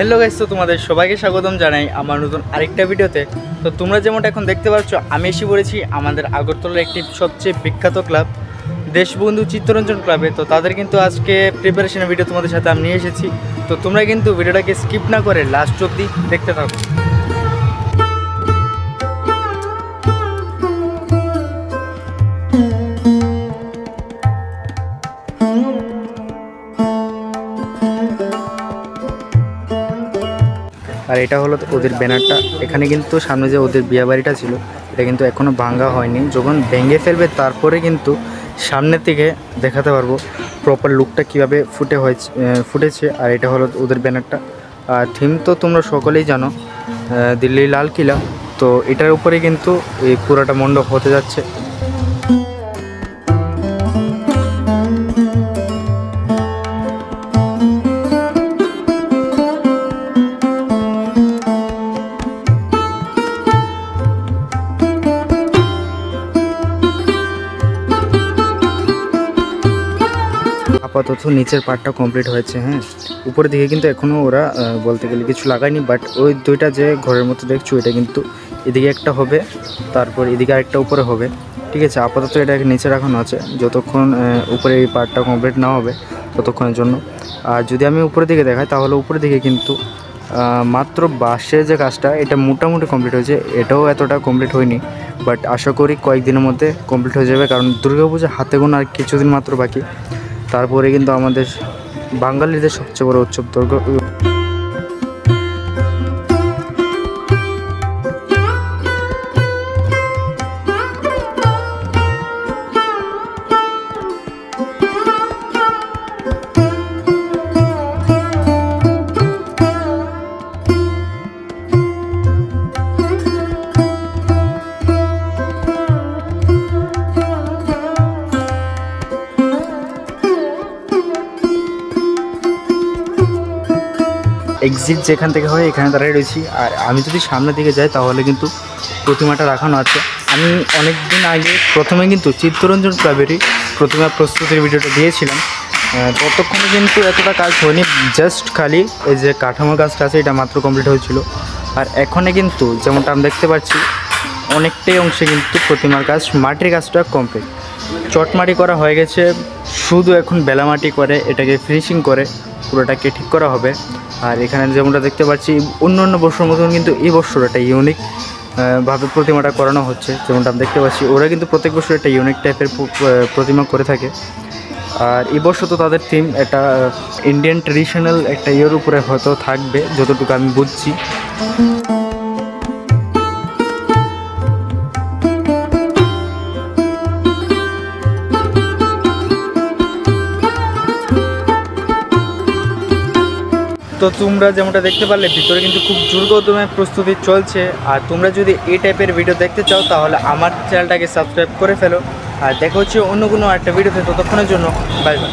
Hello guys, তো তোমাদের সবাইকে স্বাগতম জানাই আমার নতুন আরেকটা ভিডিওতে। তো তোমরা যেমনটা এখন দেখতে পাচ্ছ, আমি এসে পড়েছি আমাদের আগরতলার একটি সবচেয়ে বিখ্যাত ক্লাব দেশবন্ধু চিত্তরঞ্জন ক্লাবে। তো তাদের কিন্তু আজকে প্রিপারেশনের ভিডিও তোমাদের সাথে আমি নিয়ে এসেছি। তো তোমরা কিন্তু ভিডিওটাকে স্কিপ না করে লাস্ট অবধি দেখতে থাকো। আর এটা হলো ওদের ব্যানারটা। এখানে কিন্তু সামনে যে ওদের বিয়ে বাড়িটা ছিল, এটা কিন্তু এখনও ভাঙা হয়নি। যখন ভেঙে ফেলবে তারপরে কিন্তু সামনের থেকে দেখাতে পারবো প্রপার লুকটা কীভাবে ফুটেছে। আর এটা হলো ওদের ব্যানারটা। আর থিম তো তোমরা সকলেই জানো, দিল্লি লাল কিলা। তো এটার উপরে কিন্তু এই পুরোটা মণ্ডপ হতে যাচ্ছে। আপাতত নিচের পার্টটা কমপ্লিট হয়েছে। হ্যাঁ, উপরের দিকে কিন্তু এখনও ওরা বলতে গেলে কিছু লাগায়নি। বাট ওই দুইটা যে ঘরের মতো দেখছো, এটা কিন্তু এদিকে একটা হবে, তারপর এদিকে আরেকটা উপরে হবে। ঠিক আছে, আপাতত এটাকে নিচে রাখানো আছে যতক্ষণ উপরে এই পার্টটা কমপ্লিট না হবে ততক্ষণের জন্য। আর যদি আমি উপরের দিকে দেখাই, তাহলে উপরের দিকে কিন্তু মাত্র বাঁশের যে কাজটা, এটা মোটামুটি কমপ্লিট হয়েছে। এটাও এতটা কমপ্লিট হয়নি, বাট আশা করি কয়েকদিনের মধ্যে কমপ্লিট হয়ে যাবে। কারণ দুর্গাপূজা হাতে গোনা আর কিছুদিন মাত্র বাকি। তারপরে কিন্তু আমাদের বাঙালিদের সবচেয়ে বড় উৎসব দুর্গা। এক্সিট যেখান থেকে হয় এখানে দাঁড়িয়ে রয়েছি। আর আমি যদি সামনের দিকে যাই, তাহলে কিন্তু প্রতিমাটা রাখানো আছে। আমি অনেক দিন আগে প্রথমে কিন্তু চিত্তরঞ্জন ক্লাবেরই প্রতিমা প্রস্তুতির ভিডিওটা দিয়েছিলাম। ততক্ষণে কিন্তু এতটা কাজ হয়নি, জাস্ট খালি এই যে কাঠামো কাজটা আছে এটা মাত্র কমপ্লিট হয়েছিল। আর এখনে কিন্তু যেমনটা আমি দেখতে পাচ্ছি, অনেকটাই অংশে কিন্তু প্রতিমার কাজ, মাটির কাজটা কমপ্লিট, চটমাটি করা হয়ে গেছে। শুধু এখন বেলামাটি করে এটাকে ফিনিশিং করে পুরোটাকে ঠিক করা হবে। আর এখানে যেমনটা দেখতে পাচ্ছি, অন্য অন্য বছরের মতন কিন্তু এই বছর একটা ইউনিক ভাবে প্রতিমাটা করানো হচ্ছে। যেমনটা আমি দেখতে পাচ্ছি, ওরা কিন্তু প্রত্যেক বছর একটা ইউনিক টাইপের প্রতিমা করে থাকে। আর এই বছর তো তাদের থিম একটা ইন্ডিয়ান ট্রেডিশনাল একটা ইয়ের উপরে হয়তো থাকবে, যতটুকু আমি বুঝছি। তো তোমরা যেমনটা দেখতে পারলে, ভিতরে কিন্তু খুব জোরকদমে প্রস্তুতি চলছে। আর তোমরা যদি এই টাইপের ভিডিও দেখতে চাও, তাহলে আমার চ্যানেলটাকে সাবস্ক্রাইব করে ফেলো। আর দেখা হচ্ছে অন্য কোনো একটা ভিডিওতে। ততক্ষণের জন্য বাই বাই।